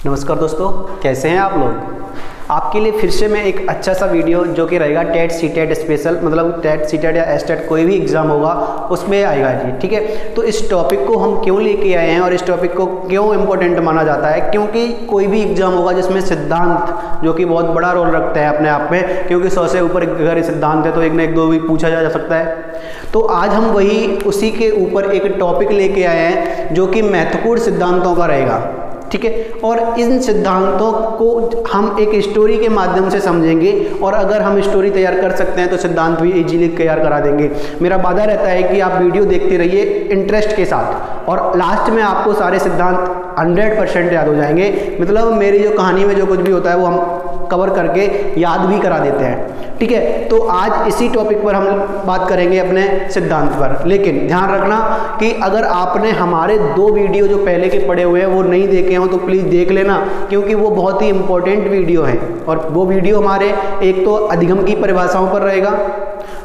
नमस्कार दोस्तों, कैसे हैं आप लोग। आपके लिए फिर से मैं एक अच्छा सा वीडियो जो कि रहेगा टेट सीटेट स्पेशल, मतलब टेट सीटेट या एसटेट कोई भी एग्ज़ाम होगा उसमें आएगा जी। ठीक है, तो इस टॉपिक को हम क्यों लेके आए हैं और इस टॉपिक को क्यों इम्पोर्टेंट माना जाता है, क्योंकि कोई भी एग्ज़ाम होगा जिसमें सिद्धांत जो कि बहुत बड़ा रोल रखता है अपने आप में, क्योंकि 100 से ऊपर अगर सिद्धांत है तो एक ना एक दो भी पूछा जा सकता है। तो आज हम वही उसी के ऊपर एक टॉपिक लेके आए हैं जो कि महत्वपूर्ण सिद्धांतों का रहेगा। ठीक है, और इन सिद्धांतों को हम एक स्टोरी के माध्यम से समझेंगे और अगर हम स्टोरी तैयार कर सकते हैं तो सिद्धांत भी इजीली तैयार करा देंगे। मेरा वादा रहता है कि आप वीडियो देखते रहिए इंटरेस्ट के साथ और लास्ट में आपको सारे सिद्धांत 100% याद हो जाएंगे। मतलब मेरी जो कहानी में जो कुछ भी होता है वो हम कवर करके याद भी करा देते हैं। ठीक है, तो आज इसी टॉपिक पर हम बात करेंगे अपने सिद्धांत पर। लेकिन ध्यान रखना कि अगर आपने हमारे 2 वीडियो जो पहले के पड़े हुए हैं वो नहीं देखे हो तो प्लीज़ देख लेना, क्योंकि वो बहुत ही इंपॉर्टेंट वीडियो है। और वो वीडियो हमारे एक तो अधिगम की परिभाषाओं पर रहेगा,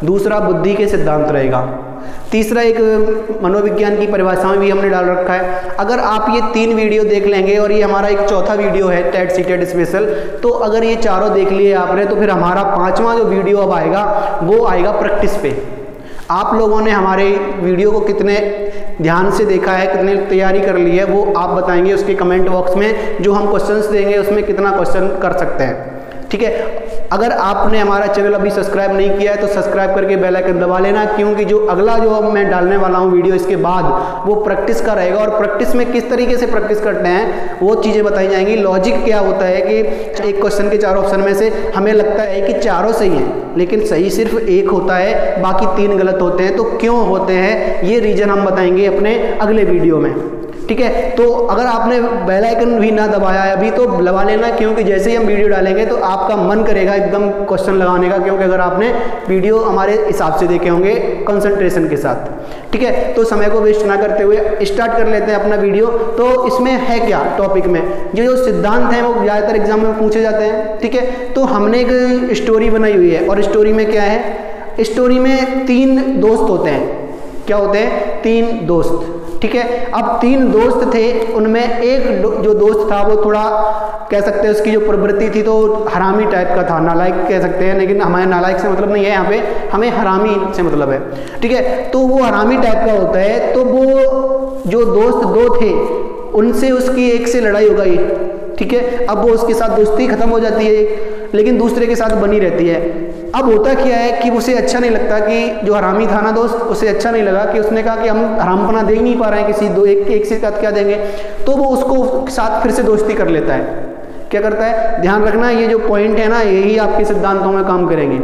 दूसरा बुद्धि के सिद्धांत रहेगा, तीसरा एक मनोविज्ञान की परिभाषाएं भी हमने डाल रखा है। अगर आप ये 3 वीडियो देख लेंगे और ये हमारा एक चौथा वीडियो है टेट सीटेट स्पेशल, तो अगर ये चारों देख लिए आपने तो फिर हमारा 5वां जो वीडियो अब आएगा वो आएगा प्रैक्टिस पे। आप लोगों ने हमारे वीडियो को कितने ध्यान से देखा है, कितनी तैयारी कर ली है, वो आप बताएंगे उसके कमेंट बॉक्स में। जो हम क्वेश्चंस देंगे उसमें कितना क्वेश्चन कर सकते हैं। ठीक है, अगर आपने हमारा चैनल अभी सब्सक्राइब नहीं किया है तो सब्सक्राइब करके बेल आइकन दबा लेना, क्योंकि जो अगला जो मैं डालने वाला हूँ वीडियो इसके बाद वो प्रैक्टिस का रहेगा। और प्रैक्टिस में किस तरीके से प्रैक्टिस करते हैं वो चीज़ें बताई जाएंगी। लॉजिक क्या होता है कि एक क्वेश्चन के 4 ऑप्शन में से हमें लगता है कि चारों सही हैं, लेकिन सही सिर्फ एक होता है, बाकी 3 गलत होते हैं। तो क्यों होते हैं ये रीज़न हम बताएंगे अपने अगले वीडियो में। ठीक है, तो अगर आपने बेल आइकन भी ना दबाया है अभी तो दबा लेना, क्योंकि जैसे ही हम वीडियो डालेंगे तो आपका मन करेगा एकदम क्वेश्चन लगाने का, क्योंकि अगर आपने वीडियो हमारे हिसाब से देखे होंगे कंसंट्रेशन के साथ। ठीक है, तो समय को वेस्ट ना करते हुए स्टार्ट कर लेते हैं अपना वीडियो। तो इसमें है क्या टॉपिक में जो सिद्धांत हैं वो ज़्यादातर एग्जाम में पूछे जाते हैं। ठीक है, तो हमने एक स्टोरी बनाई हुई है और स्टोरी में क्या है, स्टोरी में 3 दोस्त होते हैं। क्या होते हैं? 3 दोस्त। ठीक है, अब 3 दोस्त थे, उनमें एक जो दोस्त था वो थोड़ा कह सकते हैं उसकी जो प्रवृत्ति थी तो हरामी टाइप का था, नालायक कह सकते हैं, लेकिन हमारे नालायक से मतलब नहीं है, यहाँ पे हमें हरामी से मतलब है। ठीक है, तो वो हरामी टाइप का होता है। तो वो जो दोस्त 2 थे उनसे उसकी एक से लड़ाई हो गई। ठीक है, अब वो उसके साथ दोस्ती खत्म हो जाती है, लेकिन दूसरे के साथ बनी रहती है। अब होता क्या है कि उसे अच्छा नहीं लगता कि जो हरामी था ना दोस्त, उसे अच्छा नहीं लगा कि उसने कहा कि हम हरामपना दे ही नहीं पा रहे हैं किसी एक से साथ क्या देंगे, तो वो उसको साथ फिर से दोस्ती कर लेता है। क्या करता है, ध्यान रखना ये जो पॉइंट है ना यही आपके सिद्धांतों में काम करेंगे।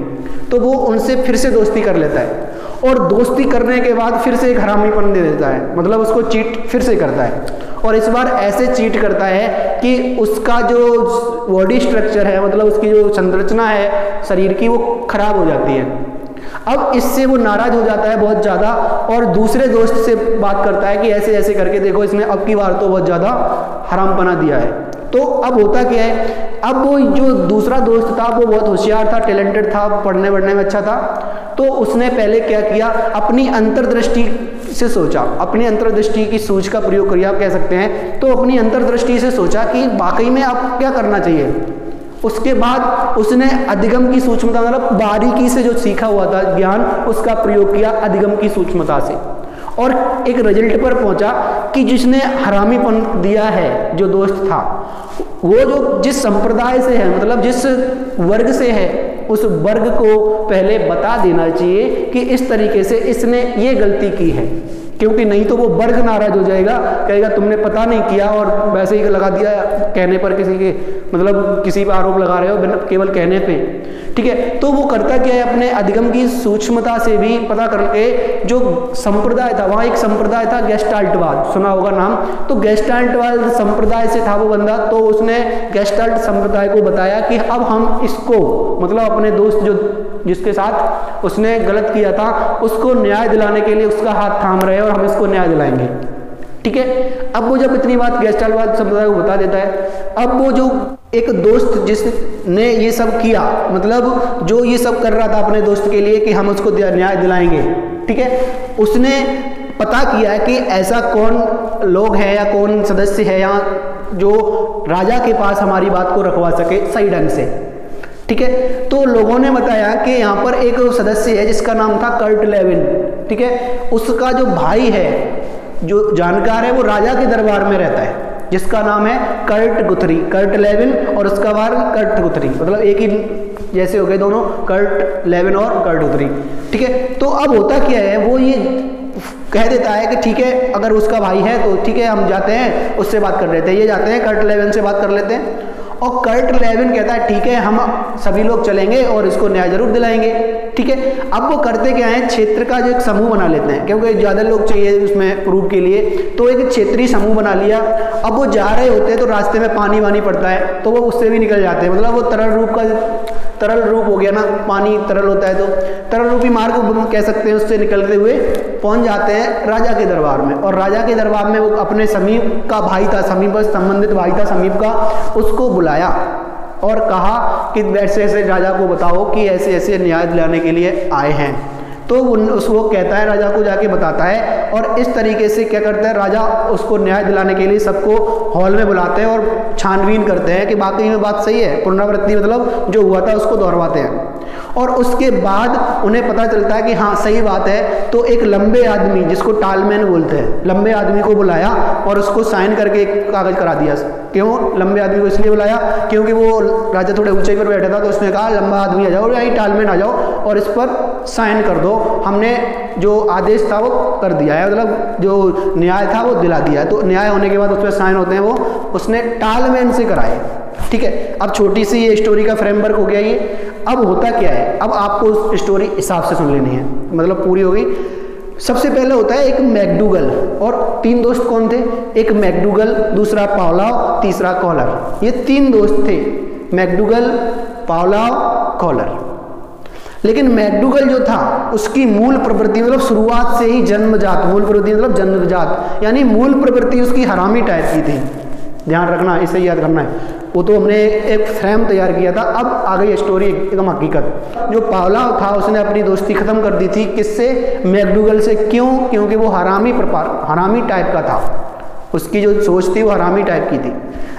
तो वो उनसे फिर से दोस्ती कर लेता है और दोस्ती करने के बाद फिर से एक हरामीपन दे देता है, मतलब उसको चीट फिर से करता है। और इस बार ऐसे चीट करता है कि उसका जो बॉडी स्ट्रक्चर है, मतलब उसकी जो संरचना है शरीर की, वो खराब हो जाती है। अब इससे वो नाराज हो जाता है बहुत ज़्यादा और दूसरे दोस्त से बात करता है कि ऐसे ऐसे करके देखो इसने अब की बार तो बहुत ज़्यादा हरामपना दिया है। तो अब होता क्या है, अब वो जो दूसरा दोस्त था वो बहुत होशियार था, टैलेंटेड था, पढ़ने वढ़ने में अच्छा था। तो उसने पहले क्या किया, अपनी अंतर्दृष्टि से सोचा, अपनी अंतर्दृष्टि की सूझ का प्रयोग करिए आप कह सकते हैं। तो अपनी अंतर्दृष्टि से सोचा कि वाकई में अब क्या करना चाहिए। उसके बाद उसने अधिगम की सूक्ष्मता, मतलब बारीकी से जो सीखा हुआ था ज्ञान, उसका प्रयोग किया अधिगम की सूक्ष्मता से और एक रिजल्ट पर पहुंचा कि जिसने हरामीपन दिया है जो दोस्त था वो जो जिस संप्रदाय से है, मतलब जिस वर्ग से है, उस वर्ग को पहले बता देना चाहिए कि इस तरीके से इसने ये गलती की है, क्योंकि नहीं तो वो वर्ग नाराज हो जाएगा, कहेगा तुमने पता नहीं किया और वैसे ही लगा दिया कहने पर, किसी के मतलब किसी पर आरोप लगा रहे हो बिना केवल कहने पे। ठीक है, तो वो करता क्या है, अपने अधिगम की सूक्ष्मता से भी पता करके जो संप्रदाय था, वहाँ एक संप्रदाय था गेस्टाल्टवाद, सुना होगा नाम। तो गेस्टाल्टवाद संप्रदाय से था वो बंदा, तो उसने गेस्टाल्ट संप्रदाय को बताया कि अब हम इसको, मतलब अपने दोस्त जो जिसके साथ उसने गलत किया था उसको न्याय दिलाने के लिए उसका हाथ थाम रहे हैं और हम इसको न्याय दिलाएंगे। ठीक है, अब वो जब इतनी बात गेस्टाल्टवाद संप्रदाय को बता देता है, अब वो जो एक दोस्त जिसने ये सब किया, मतलब जो ये सब कर रहा था अपने दोस्त के लिए कि हम उसको न्याय दिलाएंगे, ठीक है, उसने पता किया है कि ऐसा कौन लोग हैं या कौन सदस्य है या जो राजा के पास हमारी बात को रखवा सके सही ढंग से। ठीक है, तो लोगों ने बताया कि यहाँ पर एक सदस्य है जिसका नाम था कर्ट लेविन। ठीक है, उसका जो भाई है, जो जानकार है, वो राजा के दरबार में रहता है, जिसका नाम है कर्ट गुथरी। कर्ट लेविन और उसका भाई कर्ट गुथरी, मतलब एक ही जैसे हो गए दोनों, कर्ट लेविन और कर्ट गुथरी। ठीक है, तो अब होता क्या है, वो ये कह देता है कि ठीक है, अगर उसका भाई है तो ठीक है, हम जाते हैं उससे बात कर लेते हैं। ये जाते हैं कर्ट लेविन से बात कर लेते हैं, और कर्ट लेविन कहता है ठीक है, हम सभी लोग चलेंगे और इसको न्याय जरूर दिलाएंगे। ठीक है, अब वो करते क्या है, क्षेत्र का जो एक समूह बना लेते हैं, क्योंकि ज़्यादा लोग चाहिए उसमें प्रूफ के लिए, तो एक क्षेत्रीय समूह बना लिया। अब वो जा रहे होते हैं तो रास्ते में पानी वानी पड़ता है, तो वो उससे भी निकल जाते हैं, मतलब वो तरल रूप हो गया ना, पानी तरल होता है तो तरल रूपी मार्ग कह सकते हैं, उससे निकलते हुए पहुंच जाते हैं राजा के दरबार में। और राजा के दरबार में वो अपने समीप का भाई था, समीप संबंधित भाई था समीप का, उसको बुलाया और कहा कि ऐसे ऐसे राजा को बताओ कि ऐसे ऐसे न्याय दिलाने के लिए आए हैं। तो उसको कहता है, राजा को जाके बताता है, और इस तरीके से क्या करता है, राजा उसको न्याय दिलाने के लिए सबको हॉल में बुलाते हैं और छानबीन करते हैं कि वाकई में बात सही है, पुनरावृत्ति मतलब जो हुआ था उसको दोहराते हैं। और उसके बाद उन्हें पता चलता है कि हाँ सही बात है, तो एक लंबे आदमी जिसको टालमैन बोलते हैं, लंबे आदमी को बुलाया और उसको साइन करके एक कागज करा दिया। क्यों लंबे आदमी को इसलिए बुलाया, क्योंकि वो राजा थोड़े ऊंचाई पर बैठा था, तो उसने कहा लंबा आदमी आ जाओ, या टालमैन आ जाओ और इस पर साइन कर दो, हमने जो आदेश था वो कर दिया है, मतलब जो न्याय था वो दिला दिया है। तो न्याय होने के बाद उस पर साइन होते हैं, वो उसने टालमैन से कराए। ठीक है, अब छोटी सी ये स्टोरी का फ्रेमवर्क हो गया ये। अब होता क्या है, अब आपको स्टोरी हिसाब से सुन लेनी है, मतलब पूरी हो गई। सबसे पहले होता है एक मैकडूगल, और 3 दोस्त कौन थे, एक मैकडूगल, दूसरा पावलाव, तीसरा कॉलर। ये 3 दोस्त थे, मैकडूगल, पावलाव, कॉलर। लेकिन मैकडूगल जो था उसकी मूल प्रवृत्ति मतलब शुरुआत से ही जन्मजात, मूल प्रवृत्ति मतलब जन्मजात, यानी मूल प्रवृत्ति उसकी हरामी टाइप की थी। ध्यान रखना, इसे याद करना है। वो तो हमने एक फ्रेम तैयार किया था, अब आ गई स्टोरी एकदम हकीकत। जो पावलाव था उसने अपनी दोस्ती खत्म कर दी थी, किससे, मैकडूगल से। क्यों, क्योंकि वो हरामी टाइप का था, उसकी जो सोच थी वो हरामी टाइप की थी।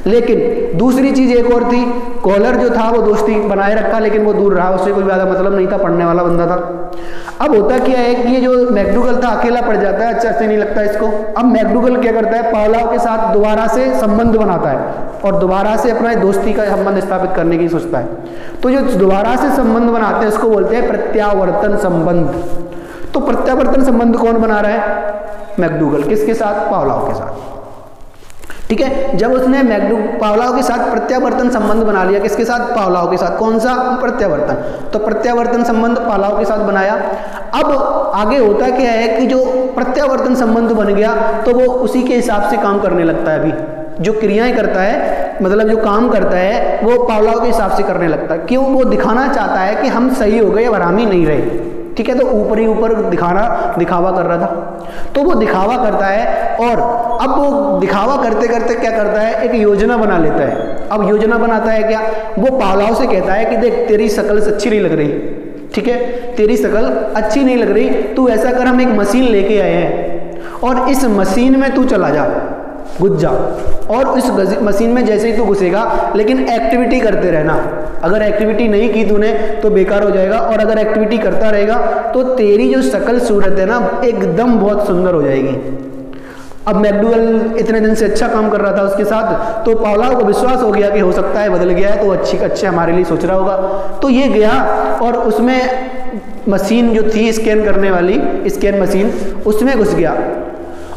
लेकिन दूसरी चीज एक और थी, कॉलर जो था वो दोस्ती बनाए रखा, लेकिन वो दूर रहा, उससे कोई ज़्यादा मतलब नहीं था, पढ़ने वाला बंदा था। अब होता क्या है कि ये जो मैकडूगल था अकेला पड़ जाता है, अच्छा से नहीं लगता इसको। अब मैकडूगल क्या करता है, पावलाव के साथ दोबारा से संबंध बनाता है और दोबारा से अपना दोस्ती का संबंध स्थापित करने की सोचता है। तो जो दोबारा से संबंध बनाते हैं उसको बोलते हैं प्रत्यावर्तन संबंध। तो प्रत्यावर्तन संबंध कौन बना रहा है, मैकडूगल, किसके साथ, पावलाव के साथ। ठीक है, जब उसने पावलाव के साथ प्रत्यावर्तन संबंध बना लिया, किसके साथ, पावलाव के साथ। कौन सा, प्रत्यावर्तन। तो प्रत्यावर्तन संबंध पावलाव के साथ बनाया। अब आगे होता क्या है कि जो प्रत्यावर्तन संबंध बन गया तो वो उसी के हिसाब से काम करने लगता है। अभी जो क्रियाएं करता है, मतलब जो काम करता है, वो पावलाव के हिसाब से करने लगता है। क्यों, वो दिखाना चाहता है कि हम सही हो गए, अब हरामी नहीं रहे। ठीक है, तो ऊपर ही ऊपर दिखावा कर रहा था, तो वो दिखावा करता है। और अब वो दिखावा करते करते क्या करता है, एक योजना बना लेता है। अब योजना बनाता है क्या, वो पावलाव से कहता है कि देख तेरी शक्ल अच्छी नहीं लग रही, ठीक है, तेरी शक्ल अच्छी नहीं लग रही, तू ऐसा कर, हम एक मशीन लेके आए हैं और इस मशीन में तू चला जा, घुस जा, और इस मशीन में जैसे ही तू घुसेगा, लेकिन एक्टिविटी करते रहना। अगर एक्टिविटी नहीं की तूने तो बेकार हो जाएगा, और अगर एक्टिविटी करता रहेगा तो तेरी जो शक्ल सूरत है ना एकदम बहुत सुंदर हो जाएगी। अब मैकडूगल इतने दिन से अच्छा काम कर रहा था उसके साथ, तो पावलाव को विश्वास हो गया कि हो सकता है बदल गया है, तो अच्छे हमारे लिए सोच रहा होगा। तो ये गया और उसमें मशीन जो थी स्कैन करने वाली, स्कैन मशीन, उसमें घुस गया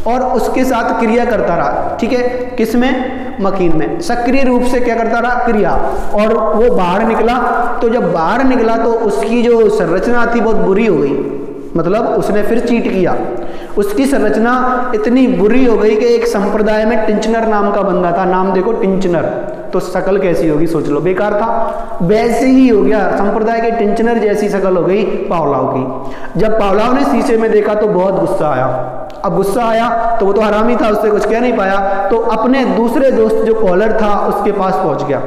और उसके साथ क्रिया करता रहा। ठीक है, किसमें, मशीन में सक्रिय रूप से क्या करता रहा, क्रिया। और वो बाहर निकला, तो जब बाहर निकला तो उसकी जो संरचना थी बहुत बुरी हो गई, मतलब उसने फिर चीट किया। उसकी संरचना इतनी बुरी हो गई कि एक संप्रदाय में टिंचनर नाम का बंदा था, नाम देखो टिंचनर, तो शक्ल कैसी होगी सोच लो, बेकार था, वैसे ही हो गया, संप्रदाय के टिंचनर जैसी शक्ल हो गई पावलाव की। जब पावलाव ने शीशे में देखा तो बहुत गुस्सा आया। अब गुस्सा आया तो वो तो हरामी था, उससे कुछ कह नहीं पाया, तो अपने दूसरे दोस्त जो कॉलर था उसके पास पहुंच गया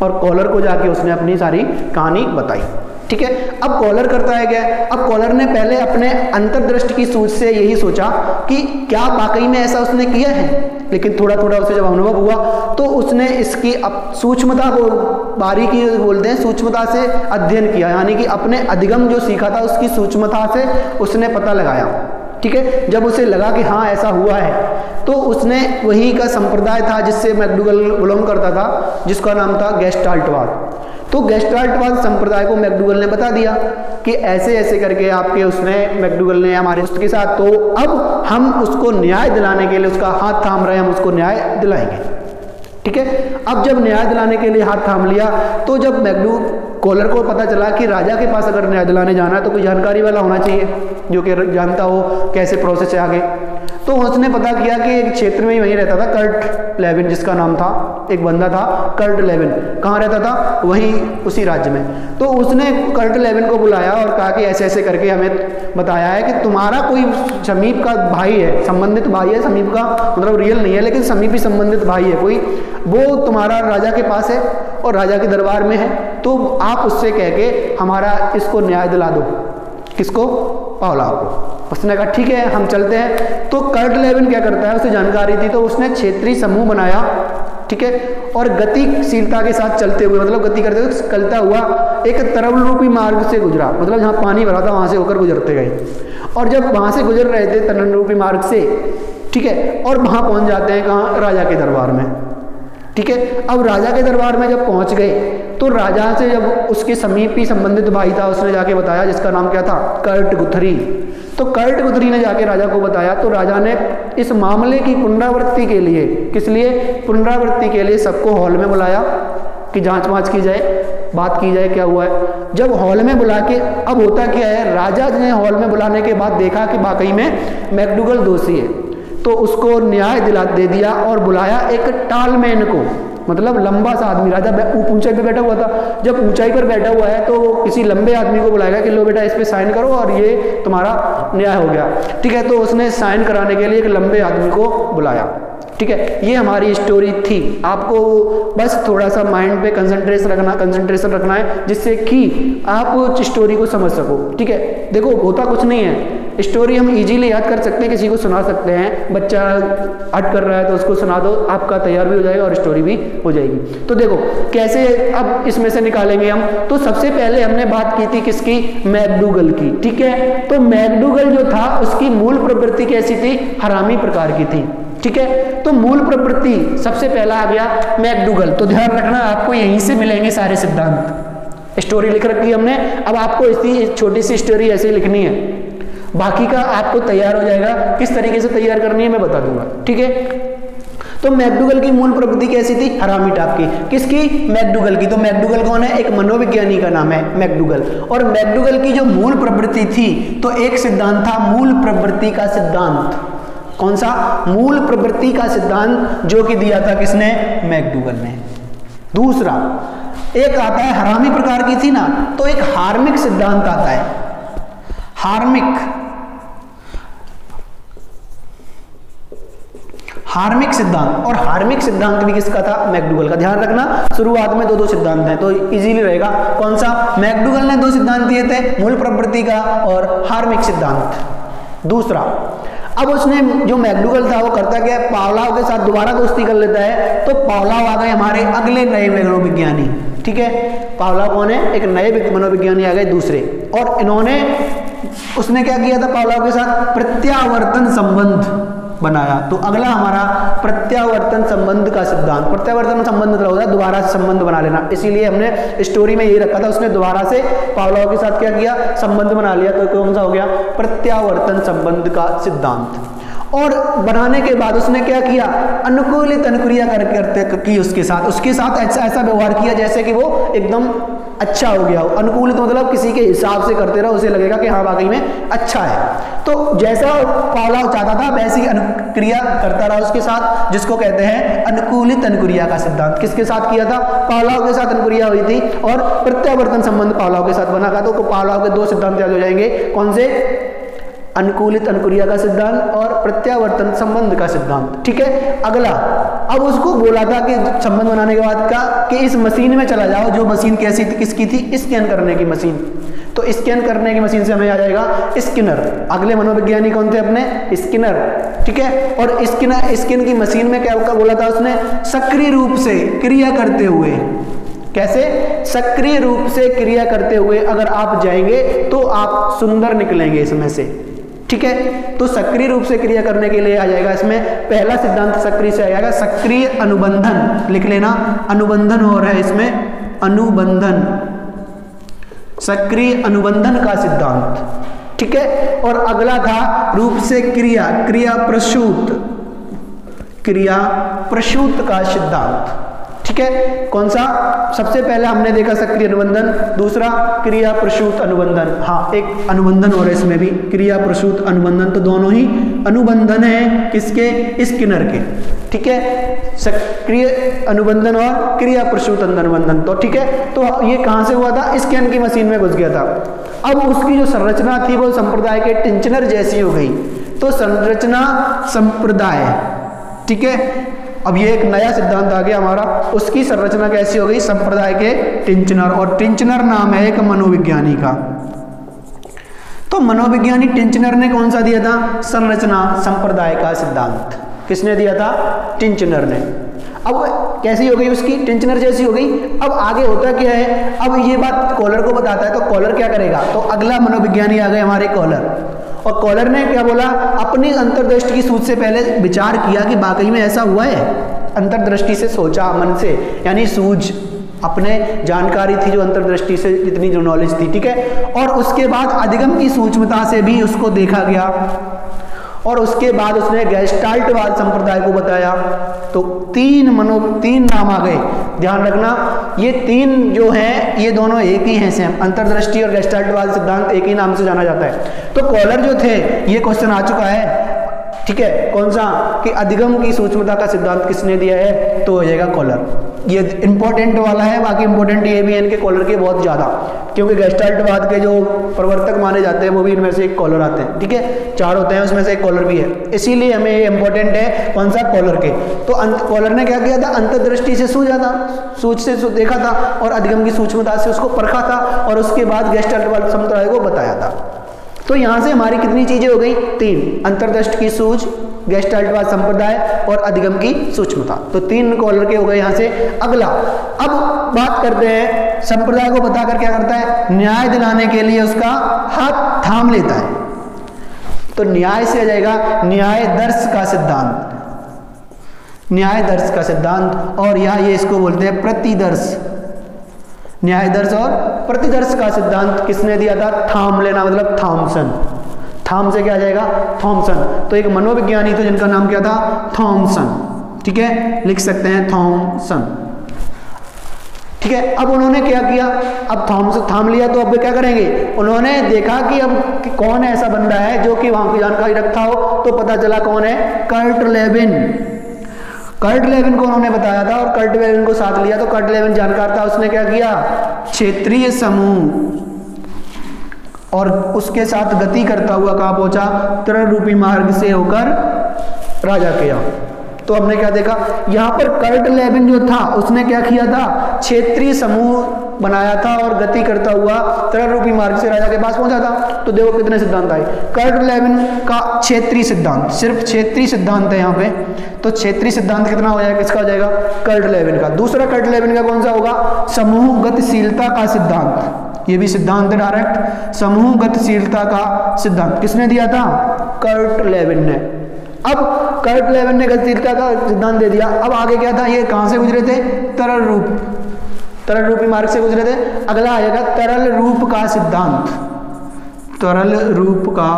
और कॉलर को जाके उसने अपनी सारी कहानी बताई। ठीक है। अब कॉलर करता है क्या, अब कॉलर ने पहले अपने अंतर्दृष्टि की सोच से यही सोचा कि क्या वाकई में ऐसा उसने किया है, लेकिन थोड़ा थोड़ा उसे जब अनुभव हुआ तो उसने इसकी सूक्ष्मता को, बारीकी बोलते हैं, सूक्ष्मता से अध्ययन किया, यानी कि अपने अधिगम जो सीखा था उसकी सूक्ष्मता से उसने पता लगाया, ठीक है। जब उसे लगा कि हाँ ऐसा हुआ है तो उसने वही का संप्रदाय था जिससे मैकडूगल बिलोंग करता था, जिसका नाम था गेस्टाल्टवाद। तो गेस्टाल्टवाद संप्रदाय को मैकडूगल ने बता दिया कि ऐसे ऐसे करके आपके उसने मैकडूगल ने हमारे उसके साथ, तो अब हम उसको न्याय दिलाने के लिए उसका हाथ थाम रहे हैं, हम उसको न्याय दिलाएंगे, ठीक है। अब जब न्याय दिलाने के लिए हाथ थाम लिया तो जब कॉलर को पता चला कि राजा के पास अगर न्याय दिलाने जाना है तो कोई जानकारी वाला होना चाहिए जो कि जानता हो कैसे प्रोसेस है आगे, तो उसने पता किया कि एक क्षेत्र में ही वहीं रहता था कर्ट लेविन, जिसका नाम था, एक बंदा था कर्ट लेविन, कहाँ रहता था, वहीं उसी राज्य में। तो उसने कर्ट लेविन को बुलाया और कहा कि ऐसे ऐसे करके हमें बताया है कि तुम्हारा कोई समीप का भाई है, संबंधित भाई है, समीप का मतलब रियल नहीं है लेकिन समीपी संबंधित भाई है कोई, वो तुम्हारा राजा के पास है और राजा के दरबार में है, तो आप उससे कह के हमारा इसको न्याय दिला दो। किसको? पावलाव को। उसने कहा ठीक है हम चलते हैं। तो कर्ट लेविन क्या करता है, उसे जानकारी थी तो उसने क्षेत्रीय समूह बनाया, ठीक है, और गतिशीलता के साथ चलते हुए, मतलब गति करते हुए चलता हुआ एक तरल रूपी मार्ग से गुजरा, मतलब जहाँ पानी भरा था वहाँ से होकर गुजरते गए, और जब वहाँ से गुजर रहे थे तरल रूपी मार्ग से, ठीक है, और वहाँ पहुँच जाते हैं कहाँ, राजा के दरबार में, ठीक है। अब राजा के दरबार में जब पहुंच गए तो राजा से जब उसके समीपी संबंधित भाई था उसने जाके बताया, जिसका नाम क्या था, कर्ट गुथरी। तो कर्ट गुथरी ने जाके राजा को बताया तो राजा ने इस मामले की पुनरावृत्ति के लिए, किस लिए, पुनरावृत्ति के लिए सबको हॉल में बुलाया कि जांच वाँच की जाए, बात की जाए क्या हुआ है। जब हॉल में बुला के, अब होता क्या है, राजा ने हॉल में बुलाने के बाद देखा कि वाकई में मैकडूगल दोषी है, तो उसको न्याय दे दिया और बुलाया एक टालमैन को, मतलब लंबा सा आदमी, राजा ऊंचाई पे बैठा हुआ था, जब ऊंचाई पर बैठा हुआ है तो किसी लंबे आदमी को बुलाएगा कि लो बेटा इस पे साइन करो और ये तुम्हारा न्याय हो गया, ठीक है। तो उसने साइन कराने के लिए एक लंबे आदमी को बुलाया, ठीक है। ये हमारी स्टोरी थी, आपको बस थोड़ा सा माइंड पे कंसंट्रेशन रखना है जिससे कि आप स्टोरी को समझ सको, ठीक है। देखो होता कुछ नहीं है, स्टोरी हम इजीली याद कर सकते हैं, किसी को सुना सकते हैं, बच्चा हट कर रहा है तो उसको सुना दो, आपका तैयार भी हो जाएगा और स्टोरी भी हो जाएगी। तो देखो कैसे अब इसमें से निकालेंगे हम, तो सबसे पहले हमने बात की थी किसकी, मैकडूगल की, ठीक है। तो मैकडूगल जो था उसकी मूल प्रवृत्ति कैसी थी, हरामी प्रकार की थी, ठीक है। तो मूल प्रवृत्ति सबसे पहला आ गया मैकडूगल। तो ध्यान रखना आपको यहीं से मिलेंगे सारे सिद्धांत, स्टोरी लिख रखी हमने, अब आपको इसी छोटी सी स्टोरी ऐसे लिखनी है, बाकी का आपको तैयार हो जाएगा, किस तरीके से तैयार करनी है मैं बता दूंगा, ठीक है। तो मैकडूगल की मूल प्रवृत्ति कैसी थी, हरामी टाइप की, किसकी, मैकडूगल की। तो मैकडूगल कौन है, एक मनोविज्ञानी का नाम है मैकडूगल, और मैकडूगल की जो मूल प्रवृत्ति थी तो एक सिद्धांत था मूल प्रवृत्ति का सिद्धांत। कौन सा, मूल प्रवृत्ति का सिद्धांत, जो कि दिया था किसने, मैकडूगल ने। दूसरा एक आता है, हरामी प्रकार की थी ना, तो एक हार्मिक सिद्धांत आता है, हार्मिक सिद्धांत, और हार्मिक सिद्धांत भी किसका था, मैकडूगल का। ध्यान रखना शुरुआत में दो सिद्धांत हैं तो इजीली रहेगा। कौन सा, मैकडूगल ने 2 सिद्धांत दिए थे, मूल प्रवृत्ति का और हार्मिक सिद्धांत। दूसरा, अब उसने जो मैकडूगल था वो करता क्या, पावलाव के साथ दोबारा दोस्ती कर लेता है, तो पावलाव आ गए हमारे अगले नए मनोविज्ञानी, ठीक है। पावलाव कौन है, एक नए मनोविज्ञानी आ गए दूसरे, और इन्होंने, उसने क्या किया था पावलाव के साथ, प्रत्यावर्तन संबंध बनाया। तो अगला हमारा प्रत्यावर्तन संबंध का सिद्धांत, प्रत्यावर्तन संबंध मतलब होता है दोबारा से संबंध बना लेना, इसीलिए हमने स्टोरी में यही रखा था, उसने दोबारा से पावलाव के साथ क्या किया, संबंध बना लिया, तो कौन सा हो गया, प्रत्यावर्तन संबंध का सिद्धांत। और बनाने के बाद उसने क्या किया, अनुकूलित अनुक्रिया करते की उसके साथ ऐसा व्यवहार किया जैसे कि वो एकदम अच्छा हो गया हो। अनुकूलित मतलब किसी के हिसाब से करते रहो, उसे लगेगा कि हाँ वाकई में अच्छा है। तो जैसा पावलाव चाहता था वैसी अनुक्रिया करता रहा उसके साथ, जिसको कहते हैं अनुकूलित अनुक्रिया का सिद्धांत। किसके साथ किया था, पावलाव के साथ अनुक्रिया हुई थी, और प्रत्यावर्तन संबंध पावलाव के साथ बना था। तो पावलाव के 2 सिद्धांत याद हो जाएंगे, कौन से, अनुकूलित अनुक्रिया का सिद्धांत और प्रत्यावर्तन संबंध का सिद्धांत, ठीक है। अगला अब उसको बोला था कि संबंध बनाने के बाद का कि इस मशीन में चला जाओ, जो मशीन कैसी थी, किसकी थी, स्कैन करने की मशीन। तो स्कैन करने की मशीन से हमें आ जाएगा स्किनर। अगले मनोविज्ञानी कौन थे अपने, स्किनर, ठीक है। और स्किन की मशीन में क्या बोला था उसने, सक्रिय रूप से क्रिया करते हुए, कैसे, सक्रिय रूप से क्रिया करते हुए अगर आप जाएंगे तो आप सुंदर निकलेंगे इसमें से, ठीक है। तो सक्रिय रूप से क्रिया करने के लिए आ जाएगा इसमें पहला सिद्धांत सक्रिय से आ जाएगा, सक्रिय अनुबंधन, लिख लेना, अनुबंधन हो रहा है इसमें, अनुबंधन, सक्रिय अनुबंधन का सिद्धांत, ठीक है। और अगला था रूप से क्रिया, क्रिया प्रसूत का सिद्धांत, ठीक है। कौन सा, सबसे पहले हमने देखा सक्रिय अनुबंधन, दूसरा क्रिया प्रसूत अनुबंधन। हाँ, एक अनुबंधन हो रहा है इसमें भी, क्रिया प्रसूत अनुबंधन, तो दोनों ही अनुबंधन है किसके, स्किनर के, ठीक है। सक्रिय अनुबंधन और क्रिया प्रसूत अनुबंधन, तो ठीक है। तो ये कहां से हुआ था, स्कैन की मशीन में घुस गया था। अब उसकी जो संरचना थी वो संप्रदाय के टिंचनर जैसी हो गई, तो संरचना संप्रदाय, ठीक है। अब ये एक नया सिद्धांत आ गया हमारा, उसकी संरचना कैसी हो गई, संप्रदाय के टिंचनर, और टिंचनर नाम है एक मनोविज्ञानी का। तो मनोविज्ञानी टिंचनर ने कौन सा दिया था, संरचना संप्रदाय का सिद्धांत, किसने दिया था, टिंचनर ने। अब कैसी हो गई उसकी, टिंचनर जैसी हो गई। अब आगे होता क्या है, अब ये बात कॉलर को बताता है, तो कॉलर क्या करेगा, तो अगला मनोविज्ञानी आ गए हमारे कॉलर, और कॉलर ने क्या बोला, अपनी अंतर्दृष्टि की सूझ से पहले विचार किया कि वाकई में ऐसा हुआ है, अंतर्दृष्टि से सोचा, मन से, यानी सूझ, अपने जानकारी थी जो अंतर्दृष्टि से जितनी जो नॉलेज थी, ठीक है। और उसके बाद अधिगम की सूक्ष्मता से भी उसको देखा गया, और उसके बाद उसने गेस्टाल्टवाद संप्रदाय को बताया। तो तीन नाम आ गए, ध्यान रखना, ये तीन जो हैं ये दोनों एक ही हैं, सेम, अंतर्दृष्टि और गेस्टाल्टवाद सिद्धांत एक ही नाम से जाना जाता है। तो कॉलर जो थे, ये क्वेश्चन आ चुका है, ठीक है, कौन सा, कि अधिगम की सूक्ष्मता का सिद्धांत किसने दिया है, तो हो जाएगा कॉलर। ये इंपॉर्टेंट वाला है, बाकी इंपॉर्टेंट ये भी है इनके कॉलर के बहुत ज्यादा, क्योंकि गेस्टाल्टवाद के जो प्रवर्तक माने जाते हैं वो भी इनमें से एक कॉलर आते हैं, ठीक है, 4 होते हैं उसमें से एक कॉलर भी है, इसीलिए हमें ये इंपॉर्टेंट है, कौन सा, कॉलर के। तो कॉलर ने क्या किया था, अंतर्दृष्टि से सूझा था, सूझ से देखा था, और अधिगम की सूक्ष्मता से उसको परखा था, और उसके बाद गेस्टाल्टवाद संप्रदाय को बताया था। तो यहां से हमारी कितनी चीजें हो गई, 3, अंतर्दृष्टि की सूझ, गेस्टाल्टवाद संप्रदाय और अधिगम की सूक्ष्मता। तो 3 कॉलर के हो गए यहां से। अगला, अब बात करते हैं, संप्रदाय को बताकर क्या करता है, न्याय दिलाने के लिए उसका हाथ थाम लेता है। तो न्याय से आ जाएगा न्याय दर्श का सिद्धांत, न्याय दर्श का सिद्धांत, और यहां ये इसको बोलते हैं प्रतिदर्श, न्याय दर्श और प्रतिदर्श का सिद्धांत किसने दिया था, थाम लेना, मतलब थॉमसन, थाम से क्या आ जाएगा, थॉमसन। तो एक मनोविज्ञानी थे जिनका नाम क्या था, थॉमसन, ठीक है, लिख सकते हैं थॉमसन, ठीक है। अब उन्होंने क्या किया, अब थॉमसन थाम लिया, तो अब क्या करेंगे, उन्होंने देखा कि अब कि कौन ऐसा बंदा है जो कि वहां की जानकारी रखता हो, तो पता चला कौन है, कर्ट लेविन। कर्ट लेविन को उन्होंने बताया था, और कर्ट लेविन को साथ लिया, तो कर्ट लेविन जानकार था, उसने क्या किया, क्षेत्रीय समूह और उसके साथ गति करता हुआ कहां पहुंचा, तरल रूपी मार्ग से होकर राजा के यहाँ। तो हमने क्या देखा, यहाँ पर कर्ट लेविन जो था उसने क्या किया था, क्षेत्रीय समूह बनाया था और गति करता हुआ तरल रूपी मार्ग से राजा के पास पहुंचा था। तो देखो कितने सिद्धांत आए, कर्ट लेविन का क्षेत्रीय सिद्धांत, सिर्फ क्षेत्रीय सिद्धांत है यहाँ पे, तो क्षेत्रीय सिद्धांत कितना हो जाएगा, किसका हो जाएगा, कर्ट लेविन का। दूसरा कर्ट लेविन का कौन सा होगा, समूह गतिशीलता का सिद्धांत, ये भी सिद्धांत है डायरेक्ट, समूह गतिशीलता का सिद्धांत किसने दिया था, कर्ट लेविन ने। अब कर्ट लेविन ने गतिशीलता का सिद्धांत दे दिया, अब आगे क्या था, ये कहां से गुजरे थे, तरल रूप, तरल रूपी मार्ग से गुजरे थे। अगला आएगा तरल रूप का सिद्धांत, तरल रूप का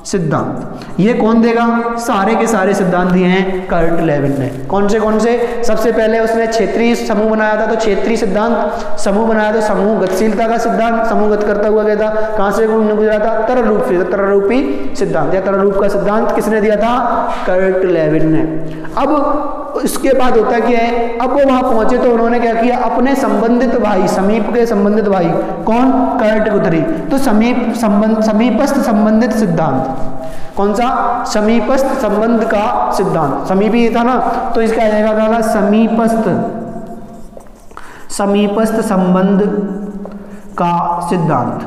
सिद्धांत, ये कौन देगा, सारे के सारे सिद्धांत दिए हैं कर्ट लेविन ने। कौन से, सबसे पहले उसने क्षेत्रीय समूह बनाया था, तो क्षेत्रीय सिद्धांत, समूह बनाया तो समूह गतिशीलता का सिद्धांत, समूहगत करता हुआ गया था, कहां से गुजरा था, तरल रूप से, तरल रूपी सिद्धांत या तरल रूप का सिद्धांत किसने दिया था, कर्ट लेविन ने। अब उसके बाद होता क्या है, अब वो वहां पहुंचे तो उन्होंने क्या किया, अपने संबंधित भाई, समीप के संबंधित भाई कौन, कर्ट गुथरी। तो समीपस्थ संबंधित सिद्धांत, कौन सा, समीपस्थ संबंध का सिद्धांत, समीपी ये था ना, तो इसका आ जाएगा समीपस्थ संबंध का सिद्धांत।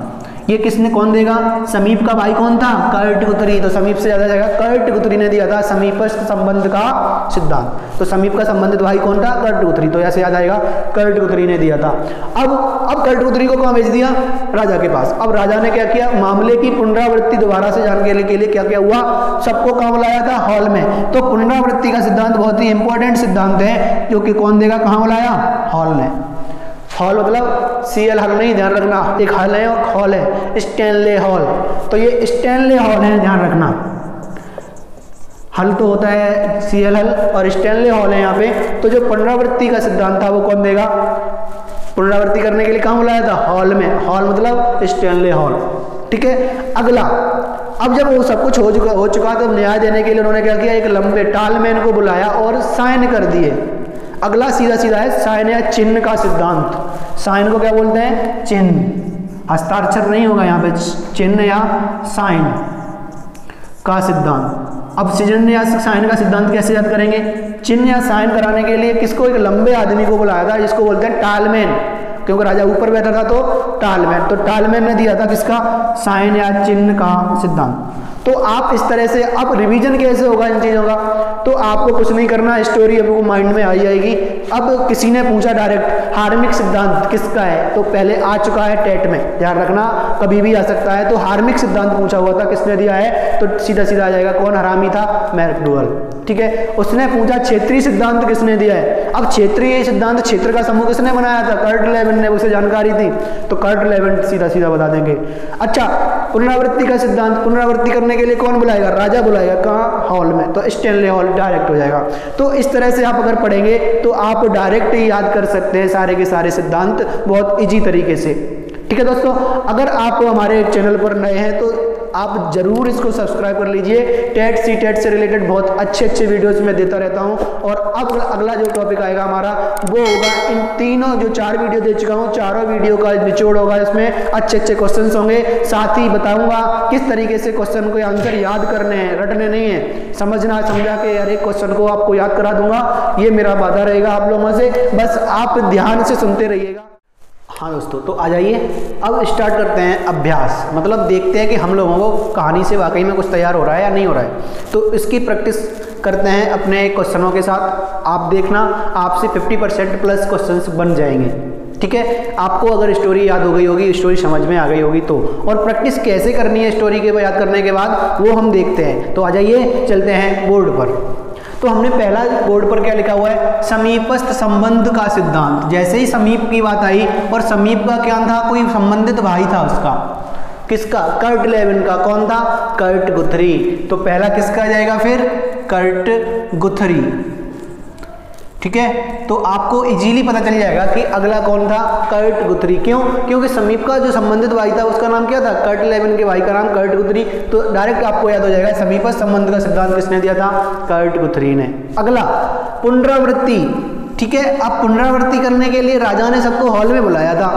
ये किसने, कौन देगा, समीप का भाई कौन था, कर्ट गुथरी। तो समीप से ज्यादा जाएगा, कर्ट गुथरी ने दिया था समीपस्थ संबंध का सिद्धांत। तो समीप का संबंधित भाई कौन था, कर्ट गुथरी। तो ऐसे याद आएगा, कर्ट गुथरी ने दिया था। अब कर्ट गुथरी को कहाँ भेज दिया, राजा के पास। अब राजा ने क्या किया, मामले की पुनरावृत्ति दोबारा से जानने के लिए क्या क्या हुआ, सबको कहाँ बुलाया था, हॉल में। तो पुनरावृत्ति का सिद्धांत बहुत ही इंपॉर्टेंट सिद्धांत है, जो कि कौन देगा, कहाँ बुलाया, हॉल ने। हॉल मतलब CL हॉल नहीं, ध्यान रखना, एक हॉल है और हॉल है, स्टैनले हॉल। तो ये स्टैनले हॉल है, ध्यान रखना। हल तो होता है CL हल और स्टैनले हॉल है यहाँ पे। तो जो पुनरावृत्ति का सिद्धांत था वो कौन देगा, पुनरावृत्ति करने के लिए कहाँ बुलाया था, हॉल में। हॉल मतलब स्टैनले हॉल, ठीक है। अगला, अब जब वो सब कुछ हो चुका तो न्याय देने के लिए उन्होंने क्या किया, एक लंबे टालमैन को बुलाया और साइन कर दिए। अगला सीधा सीधा है साइन या चिन्ह का सिद्धांत। साइन को क्या बोलते हैं, चिन्ह, हस्ताक्षर नहीं होगा यहाँ पे, चिन्ह या साइन का सिद्धांत। अब चिन्ह या साइन का सिद्धांत कैसे याद करेंगे, चिन्ह या साइन कराने के लिए किसको, एक लंबे आदमी को बुलाया था जिसको बोलते हैं टालमैन, क्योंकि राजा ऊपर बैठा था तो टालमैन। तो टालमैन ने दिया था किसका, साइन या चिन्ह का सिद्धांत। तो आप इस तरह से, अब रिवीजन कैसे होगा इन चीज़ों का, तो आपको कुछ नहीं करना, स्टोरी आपको माइंड में आ जाएगी। अब किसी ने पूछा डायरेक्ट, हार्मिक सिद्धांत किसका है, तो पहले आ चुका है टेट में, ध्यान रखना, कभी भी आ सकता है। तो हार्मिक सिद्धांत पूछा हुआ था, किसने दिया है, तो सीधा सीधा आ जाएगा, कौन, हरामी था, मैकडूगल, ठीक है। उसने पूछा क्षेत्रीय सिद्धांत किसने दिया है। अब क्षेत्रीय सिद्धांत, क्षेत्र का समूह किसने बनाया था, कर्ट लेविन ने, उसे जानकारी थी, तो कर्ट लेविन सीधा सीधा बता देंगे। अच्छा, पुनरावृत्ति का सिद्धांत, पुनरावृत्ति करने के लिए कौन बुलाएगा, राजा बुलाएगा, कहाँ, हॉल में। तो स्टैनले हॉल डायरेक्ट हो जाएगा। तो इस तरह से आप अगर पढ़ेंगे तो आप डायरेक्ट ही याद कर सकते हैं सारे के सारे सिद्धांत बहुत इजी तरीके से, ठीक है दोस्तों। अगर आप हमारे चैनल पर नए हैं तो आप जरूर इसको सब्सक्राइब कर लीजिए। टेट CTET से रिलेटेड बहुत अच्छे अच्छे वीडियोस मैं देता रहता हूं। और अब अगला जो टॉपिक आएगा हमारा वो होगा, इन तीनों जो 4 वीडियो दे चुका हूं, चारों वीडियो का निचोड़ होगा, इसमें अच्छे अच्छे क्वेश्चंस होंगे। साथ ही बताऊंगा किस तरीके से क्वेश्चन को आंसर याद करने हैं, रटने नहीं है, समझा के हर एक क्वेश्चन को आपको याद करा दूंगा। ये मेरा वादा रहेगा आप लोगों से, बस आप ध्यान से सुनते रहिएगा। हाँ दोस्तों, तो आ जाइए अब स्टार्ट करते हैं अभ्यास, मतलब देखते हैं कि हम लोगों को कहानी से वाकई में कुछ तैयार हो रहा है या नहीं हो रहा है। तो इसकी प्रैक्टिस करते हैं अपने क्वेश्चनों के साथ। आप देखना, आपसे 50% प्लस क्वेश्चंस बन जाएंगे, ठीक है। आपको अगर स्टोरी याद हो गई होगी, स्टोरी समझ में आ गई होगी तो, और प्रैक्टिस कैसे करनी है स्टोरी के याद करने के बाद वो हम देखते हैं। तो आ जाइए चलते हैं बोर्ड पर। तो हमने पहला बोर्ड पर क्या लिखा हुआ है, समीपस्थ संबंध का सिद्धांत। जैसे ही समीप की बात आई, और समीप का क्या था, कोई संबंधित भाई था उसका, किसका, कर्ट लेविन का। कौन था, कर्ट गुथरी। तो पहला किसका जाएगा फिर, कर्ट गुथरी, ठीक है। तो आपको इजीली पता चल जाएगा कि अगला कौन था, कर्ट गुथरी। क्यों, क्योंकि समीप का जो संबंधित भाई था उसका नाम क्या था, कर्ट लेविन के भाई का नाम कर्ट गुथरी। तो डायरेक्ट आपको याद हो जाएगा समीपस्थ संबंध का सिद्धांत किसने दिया था, कर्ट गुथरी ने। अगला पुनरावृत्ति, ठीक है। अब पुनरावृत्ति करने के लिए राजा ने सबको हॉल में बुलाया था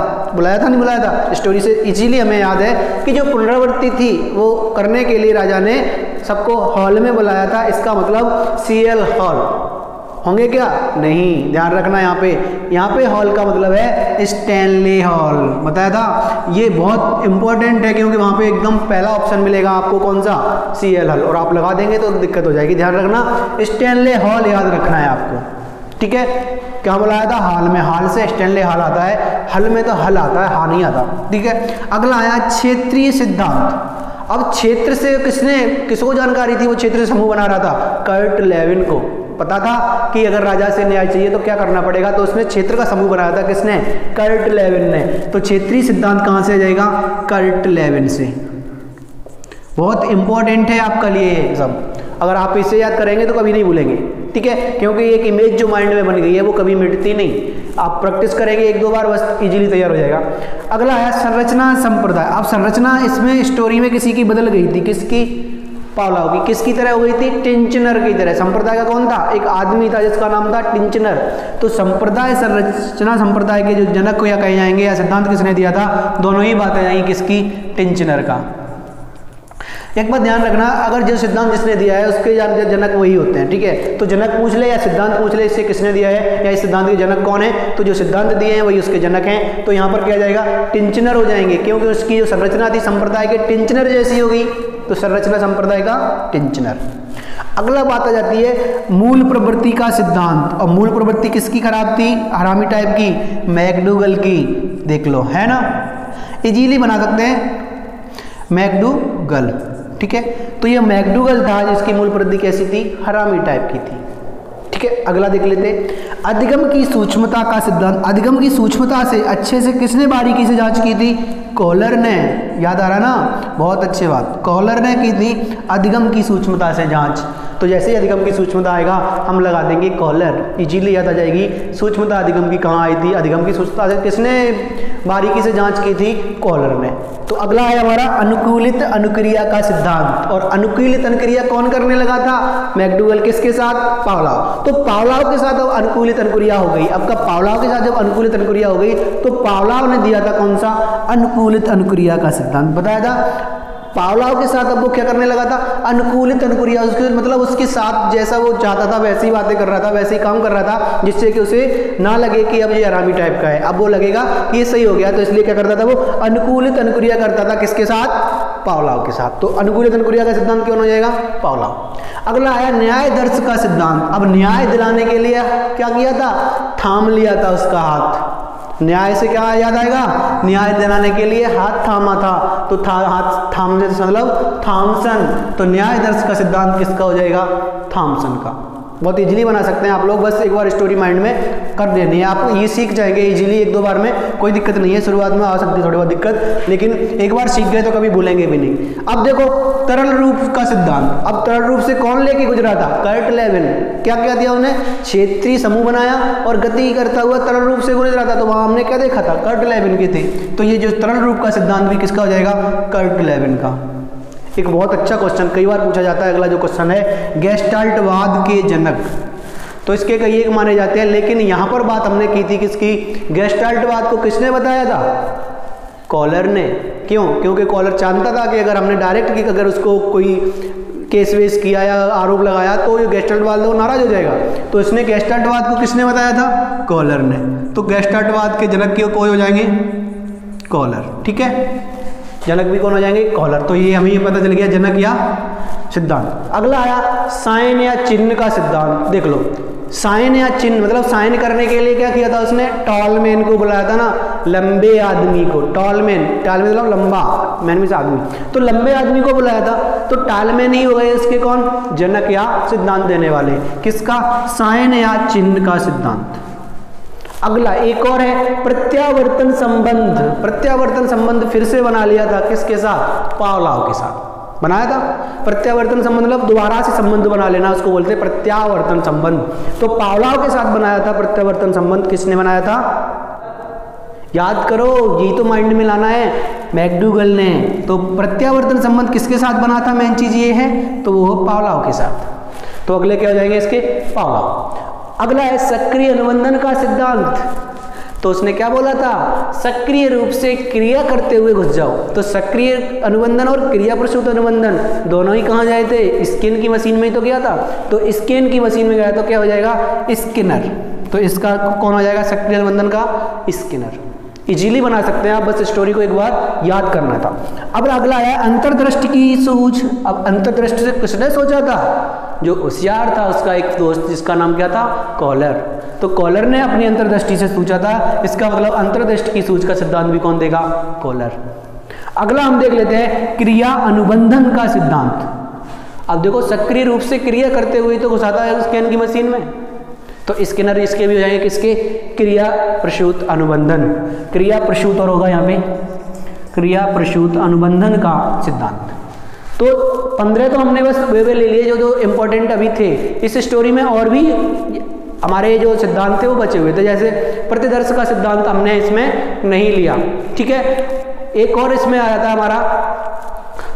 नहीं बुलाया था, स्टोरी से इजीली हमें याद है कि जो पुनरावृत्ति थी वो करने के लिए राजा ने सबको हॉल में बुलाया था। इसका मतलब CL हॉल होंगे क्या, नहीं, ध्यान रखना। यहाँ पे हॉल का मतलब है स्टैनले हॉल, बताया था। ये बहुत इंपॉर्टेंट है क्योंकि वहाँ पे एकदम पहला ऑप्शन मिलेगा आपको, कौन सा, CL हॉल, और आप लगा देंगे तो दिक्कत हो जाएगी। ध्यान रखना, स्टैनले हॉल याद रखना है आपको, ठीक है। क्या बुलाया था, हॉल में। हॉल से स्टैनले हॉल आता है, हल में तो हल आता है, हाँ नहीं आता, ठीक है। अगला आया क्षेत्रीय सिद्धांत। अब क्षेत्र से किसको जानकारी थी, वो क्षेत्र से समूह बना रहा था, कर्ट लेविन को पता था कि अगर राजा से न्याय चाहिए तो क्या करना पड़ेगा, तो उसने क्षेत्र का समूह बनाया था, किसने, कर्ट लेविन ने। तो क्षेत्रीय सिद्धांत कहाँ से आ जाएगा, कर्ट लेविन से। बहुत इंपॉर्टेंट है आपका लिए ये सब, अगर आप इसे याद करेंगे तो कभी नहीं भूलेंगे, ठीक है। क्योंकि एक इमेज जो माइंड में बन गई है वो कभी मिटती नहीं, आप प्रैक्टिस करेंगे 1-2 बार बस इजीली तैयार हो जाएगा। अगला है संरचना संप्रदाय। अब संरचना, इसमें स्टोरी में किसी की बदल गई थी, किसकी, पावलोव की किसकी तरह हो गई थी? टिंचनर की तरह। संप्रदाय का कौन था? एक आदमी था जिसका नाम था टिंचनर। तो संप्रदाय संरचना संप्रदाय के जो जनक को या कहे जाएंगे या सिद्धांत किसने दिया था? दोनों ही बातें जाएंगी किसकी? टिंचनर का। एक बात ध्यान रखना, अगर जो सिद्धांत जिसने दिया है उसके जनक वही होते हैं, ठीक है। तो जनक पूछ ले या सिद्धांत पूछ ले, इससे किसने दिया है या इस सिद्धांत के जनक कौन है, तो जो सिद्धांत दिए हैं वही उसके जनक हैं। तो यहाँ पर क्या जाएगा? टिंचनर हो जाएंगे, क्योंकि उसकी जो संरचना थी संप्रदाय के टिंचनर जैसी होगी, तो संरचना संप्रदाय का टिंचनर। अगला बात आ जाती है मूल प्रवृत्ति का सिद्धांत। और मूल प्रवृत्ति किसकी खराब थी? हरामी टाइप की, मैकडूगल की। देख लो, है ना, इजीली बना सकते हैं, मैकडूगल, ठीक है। तो ये मैकडूगल था जिसकी मूल प्रवृत्ति कैसी थी? हरामी टाइप की थी, ठीक है। अगला देख लेते हैं अधिगम की सूक्ष्मता का सिद्धांत। अधिगम की सूक्ष्मता से अच्छे से किसने बारीकी से जांच की थी? कॉलर ने। याद आ रहा ना? बहुत अच्छी बात, कॉलर ने की थी अधिगम की सूक्ष्मता से जांच। तो जैसे ही अधिगम की सूक्ष्मता आएगा हम लगा देंगे कॉलर, इजीली याद आ जाएगी। सूक्ष्मता अधिगम की कहाँ आई थी? अधिगम की सूक्ष्मता से किसने बारीकी से जांच की थी? कॉलर ने। तो अगला है हमारा अनुकूलित अनुक्रिया का सिद्धांत। और अनुकूलित अनुक्रिया कौन करने लगा था? मैकडूगल। किसके साथ? पावलोव। तो पावलोव के साथ अब अनुकूलित अनुक्रिया हो गई। अब का पावलोव के साथ जब अनुकूलित अनुक्रिया हो गई तो पावलोव ने दिया था कौन सा? अनुकूलित अनुक्रिया का सिद्धांत बताया था। पावलोव के साथ अब वो क्या करने लगा था? अनुकूलित अनुक्रिया। उसके मतलब उसके साथ जैसा वो चाहता था वैसी बातें कर रहा था, वैसे ही काम कर रहा था, जिससे कि उसे ना लगे कि अब ये हरामी टाइप का है। अब वो लगेगा कि ये सही हो गया, तो इसलिए क्या करता था? वो अनुकूलित अनुक्रिया करता था। किसके साथ? पावलोव के साथ। तो अनुकूलित अनुक्रिया का सिद्धांत कौन हो जाएगा? पावलोव। अगला आया न्याय दर्श का सिद्धांत। अब न्याय दिलाने के लिए क्या किया था? थाम लिया था उसका हाथ। न्याय से क्या याद आएगा? न्याय दिलाने के लिए हाथ थामा था, तो हाथ थामने से मतलब थॉमसन। तो न्याय दर्श का सिद्धांत किसका हो जाएगा? थॉमसन का। बहुत इजीली बना सकते हैं आप लोग, बस एक बार स्टोरी माइंड में कर देनी है। आप ये सीख जाएंगे इजीली, एक दो बार में कोई दिक्कत नहीं है। शुरुआत में आ सकती है थोड़ी बहुत दिक्कत, लेकिन एक बार सीख गए तो कभी भूलेंगे भी नहीं। अब देखो तरल रूप का सिद्धांत। अब तरल रूप से कौन लेके गुजरा था? Kurt Lewin. क्या क्या दिया उन्हें? क्षेत्रीय समूह बनाया और गति करता हुआ तरल रूप से गुजरा था। तो वहां हमने क्या देखा था? कर्ट लेविन की थी। तो ये जो तरल रूप का सिद्धांत भी किसका हो जाएगा? कर्ट लेविन का। एक बहुत अच्छा क्वेश्चन कई बार पूछा जाता है। अगला जो क्वेश्चन है गेस्टाल्टवाद के जनक। तो इसके कई एक माने जाते हैं, लेकिन यहाँ पर बात हमने की थी किसकी? गेस्टाल्टवाद को किसने बताया था? कॉलर ने। क्यों? क्योंकि कॉलर जानता था कि अगर हमने डायरेक्ट अगर उसको कोई केस वेस किया या आरोप लगाया तो ये गेस्टाल्टवाद को नाराज हो जाएगा। तो इसने गेस्टाल्टवाद को किसने बताया था? कॉलर ने। तो गेस्टाल्टवाद के जनक क्यों कोई हो जाएंगे? कॉलर, ठीक है। जनक भी कौन हो जाएंगे? कॉलर। तो ये हमें ये पता चल गया जनक या सिद्धांत। अगला आया साइन या चिन्ह का सिद्धांत। देख लो, साइन या चिन्ह मतलब साइन करने के लिए क्या किया था उसने? टॉलमैन को बुलाया था ना, लंबे आदमी को। टॉलमैन, टॉलमैन मतलब लंबा, मैन मींस आदमी। तो लंबे आदमी को बुलाया था, तो टॉलमैन ही हो गए इसके कौन? जनक या सिद्धांत देने वाले। किसका? साइन या चिन्ह का सिद्धांत। अगला एक और है प्रत्यावर्तन संबंध। प्रत्यावर्तन संबंध फिर से बना लिया था किसके साथ? पावलोव के साथ बनाया था। प्रत्यावर्तन संबंध मतलब दोबारा से संबंध बना लेना, उसको बोलते हैं प्रत्यावर्तन संबंध। तो पावलोव के साथ बनाया था प्रत्यावर्तन संबंध। किसने बनाया था? याद करो, यही तो माइंड में लाना है, मैकडूगल ने। तो प्रत्यावर्तन संबंध किसके साथ बना था? मेन चीज ये है, तो वो पावलोव के साथ। तो अगले क्या हो जाएंगे इसके? पावलोव। अगला है सक्रिय अनुबंधन का सिद्धांत। तो उसने क्या बोला था? सक्रिय रूप से क्रिया करते हुए घुस जाओ। तो सक्रिय अनुबंधन और क्रिया प्रसूत अनुबंधन दोनों ही कहाँ जाए थे? स्किन की मशीन में ही तो गया था। तो स्किन की मशीन में गया तो क्या हो जाएगा? स्किनर। तो इसका कौन हो जाएगा? सक्रिय अनुबंधन का स्किनर। इजीली बना सकते हैं आप, बस स्टोरी को एक बार याद करना था। अब अगला है अंतर्दृष्टि की सूझ। अब अंतर्दृष्टि से किसने सोचा था? जो होशियार था उसका एक दोस्त, जिसका नाम क्या था? कॉलर। तो कॉलर ने अपनी अंतर्दृष्टि से सोचा था। इसका मतलब अंतर्दृष्टि की सूझ का सिद्धांत भी कौन देगा? कॉलर। अगला हम देख लेते हैं क्रिया अनुबंधन का सिद्धांत। अब देखो सक्रिय रूप से क्रिया करते हुए तो घुसाता है स्कैन की मशीन में, तो स्कैनर इसके भी हो जाएंगे किसके? क्रिया प्रसूत अनुबंधन। क्रिया प्रसूत और होगा यहाँ पे क्रिया प्रसूत अनुबंधन का सिद्धांत। तो 15 तो हमने बस वे ले लिए जो इंपॉर्टेंट अभी थे। इस स्टोरी में और भी हमारे जो सिद्धांत थे वो बचे हुए थे, जैसे प्रतिदर्श का सिद्धांत हमने इसमें नहीं लिया, ठीक है। एक और इसमें आया था हमारा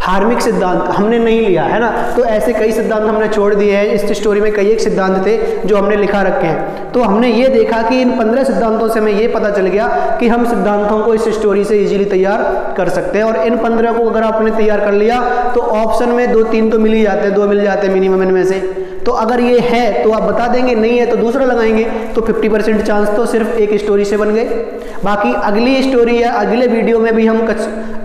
हार्मिक सिद्धांत हमने नहीं लिया है ना, तो ऐसे कई सिद्धांत हमने छोड़ दिए हैं। इस स्टोरी में कई एक सिद्धांत थे जो हमने लिखा रखे हैं। तो हमने ये देखा कि इन 15 सिद्धांतों से हमें ये पता चल गया कि हम सिद्धांतों को इस स्टोरी से इजीली तैयार कर सकते हैं। और इन 15 को अगर आपने तैयार कर लिया तो ऑप्शन में 2-3 तो मिल ही जाते हैं, 2 मिल जाते हैं मिनिमम इनमें से। तो अगर ये है तो आप बता देंगे, नहीं है तो दूसरा लगाएंगे, तो 50% चांस तो सिर्फ एक स्टोरी से बन गए। बाकी अगली स्टोरी या अगले वीडियो में भी हम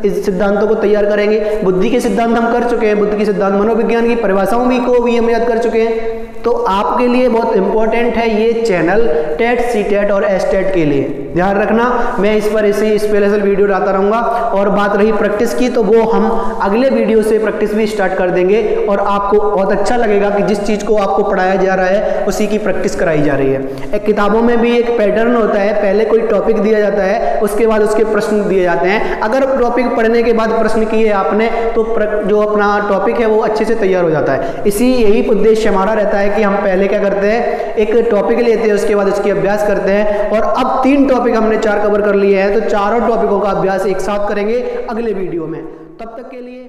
इस सिद्धांतों को तैयार करेंगे। बुद्धि के सिद्धांत हम कर चुके हैं, बुद्धि के सिद्धांत मनोविज्ञान की परिभाषाओं को भी हम याद कर चुके हैं। तो आपके लिए बहुत इंपॉर्टेंट है ये चैनल टेट, सीटेट और एस्टेट के लिए। ध्यान रखना, मैं इस पर ऐसे स्पेशल वीडियो डालता रहूँगा। और बात रही प्रैक्टिस की, तो वो हम अगले वीडियो से प्रैक्टिस भी स्टार्ट कर देंगे और आपको बहुत अच्छा लगेगा कि जिस चीज़ को आपको पढ़ाया जा रहा है उसी की प्रैक्टिस कराई जा रही है। एक किताबों में भी एक पैटर्न होता है, पहले कोई टॉपिक दिया जाता है, उसके बाद उसके प्रश्न दिए जाते हैं। अगर टॉपिक पढ़ने के बाद प्रश्न किए आपने तो जो अपना टॉपिक है वो अच्छे से तैयार हो जाता है। यही उद्देश्य हमारा रहता है कि हम पहले क्या करते हैं, एक टॉपिक लेते हैं, उसके बाद उसकी अभ्यास करते हैं। और अब 3 टॉपिक हमने 4 कवर कर लिए हैं, तो चारों टॉपिकों का अभ्यास एक साथ करेंगे अगले वीडियो में। तब तक के लिए